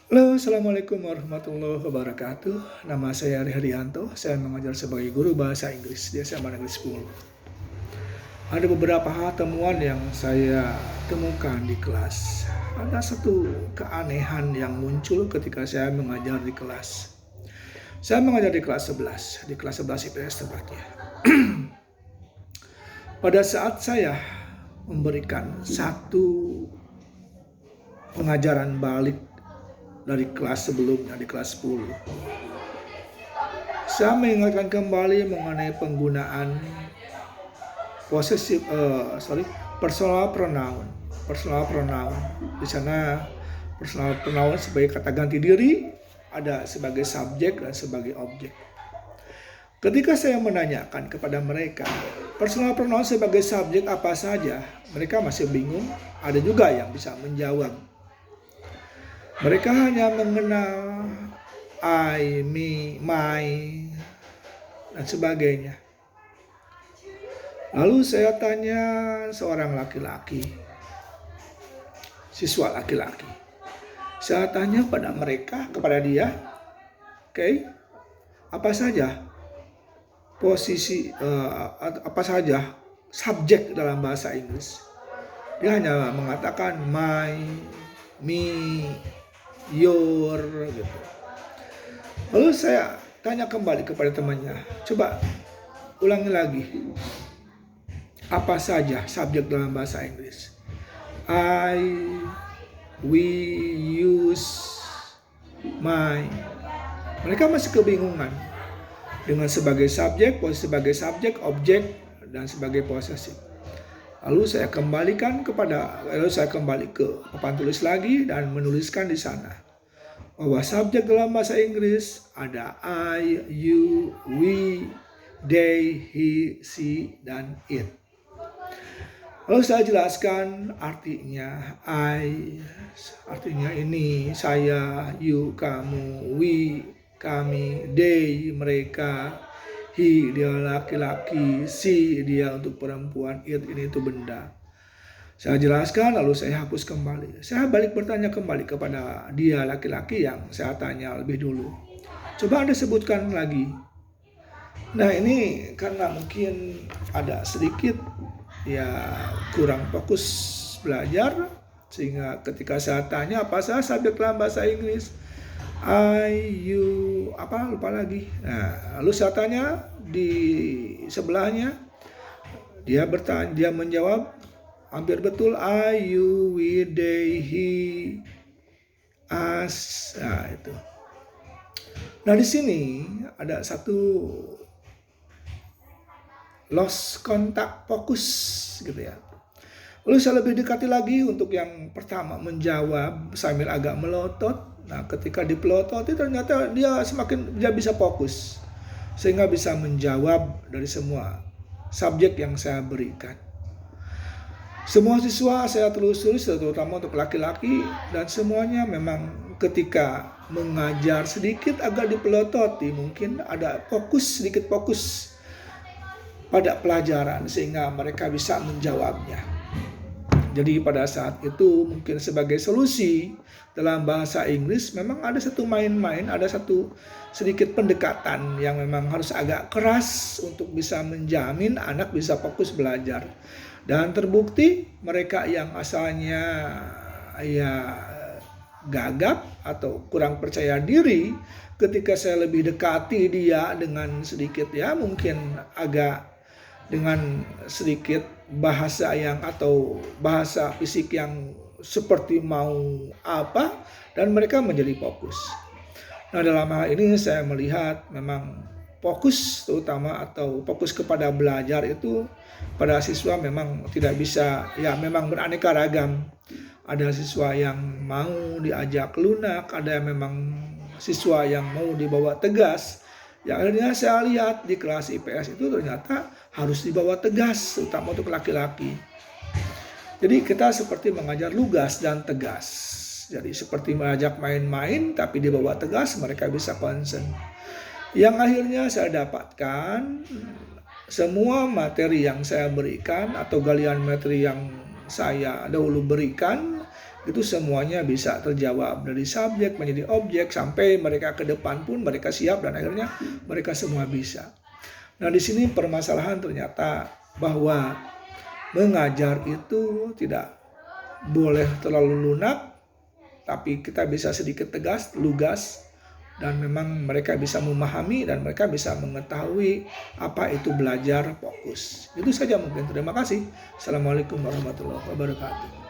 Halo, Assalamualaikum warahmatullahi wabarakatuh. Nama saya Ari Hardianto. Saya mengajar sebagai guru bahasa Inggris di SMA Negeri 10. Ada beberapa hal temuan yang saya temukan di kelas. Ada satu keanehan yang muncul ketika saya mengajar di kelas. Saya mengajar di kelas 11, di kelas 11 IPS tepatnya. Pada saat saya memberikan satu pengajaran balik dari kelas sebelumnya, di kelas 10, saya mengingatkan kembali mengenai penggunaan personal pronoun. Personal pronoun. Di sana personal pronoun sebagai kata ganti diri, ada sebagai subjek dan sebagai objek. Ketika saya menanyakan kepada mereka personal pronoun sebagai subjek apa saja, mereka masih bingung. Ada juga yang bisa menjawab. Mereka hanya mengenal I, me, my, dan sebagainya. Lalu saya tanya seorang laki-laki, siswa laki-laki. Saya tanya kepada dia, oke, apa saja apa saja subjek dalam bahasa Inggris. Dia hanya mengatakan my, me, your, gitu. Lalu saya tanya kembali kepada temannya, coba ulangi lagi. Apa saja subjek dalam bahasa Inggris? I, we, use, my. Mereka masih kebingungan dengan sebagai subjek, posisi sebagai subjek, objek, dan sebagai posesif. Lalu saya kembali ke papan tulis lagi dan menuliskan di sana bahwa subjek dalam bahasa Inggris ada I, you, we, they, he, she, dan it. Lalu saya jelaskan artinya I, artinya ini, saya, you, kamu, we, kami, they, mereka, he, dia laki-laki, she, dia untuk perempuan, it, ini itu benda. Saya jelaskan lalu saya hapus kembali. Saya balik bertanya kembali kepada dia laki-laki yang saya tanya lebih dulu. Coba Anda sebutkan lagi. Nah, ini karena mungkin ada sedikit kurang fokus belajar, sehingga ketika saya tanya apa saja subjek dalam bahasa Inggris, I, you, lupa lagi. Nah, lalu saya tanya di sebelahnya, dia menjawab hampir betul I, you, we, they, he, us. Nah, itu. Nah, di sini ada satu lost kontak fokus gitu ya. Lalu saya lebih dekati lagi untuk yang pertama menjawab sambil agak melotot. Nah, ketika dipelototi ternyata dia bisa fokus sehingga bisa menjawab dari semua subjek yang saya berikan. Semua siswa saya telusuri, terutama untuk laki-laki, dan semuanya memang ketika mengajar sedikit agak dipelototi, mungkin ada sedikit fokus pada pelajaran sehingga mereka bisa menjawabnya. Jadi pada saat itu mungkin sebagai solusi dalam bahasa Inggris memang ada satu main-main, ada satu sedikit pendekatan yang memang harus agak keras untuk bisa menjamin anak bisa fokus belajar. Dan terbukti mereka yang asalnya gagap atau kurang percaya diri, ketika saya lebih dekati dia dengan sedikit mungkin agak dengan sedikit bahasa atau bahasa fisik yang seperti mau dan mereka menjadi fokus. Nah, dalam hal ini saya melihat memang fokus terutama atau fokus kepada belajar itu pada siswa memang tidak bisa, memang beraneka ragam. Ada siswa yang mau diajak lunak, ada yang memang siswa yang mau dibawa tegas. Yang akhirnya saya lihat di kelas IPS itu ternyata harus dibawa tegas, terutama untuk laki-laki. Jadi kita seperti mengajar lugas dan tegas. Jadi seperti mengajak main-main tapi dibawa tegas, mereka bisa concern. Yang akhirnya saya dapatkan semua materi yang saya berikan atau galian materi yang saya dahulu berikan itu semuanya bisa terjawab dari subjek menjadi objek sampai mereka ke depan pun mereka siap dan akhirnya mereka semua bisa. Nah, di sini permasalahan ternyata bahwa mengajar itu tidak boleh terlalu lunak, tapi kita bisa sedikit tegas, lugas, dan memang mereka bisa memahami dan mereka bisa mengetahui apa itu belajar fokus. Itu saja mungkin. Terima kasih. Assalamualaikum warahmatullahi wabarakatuh.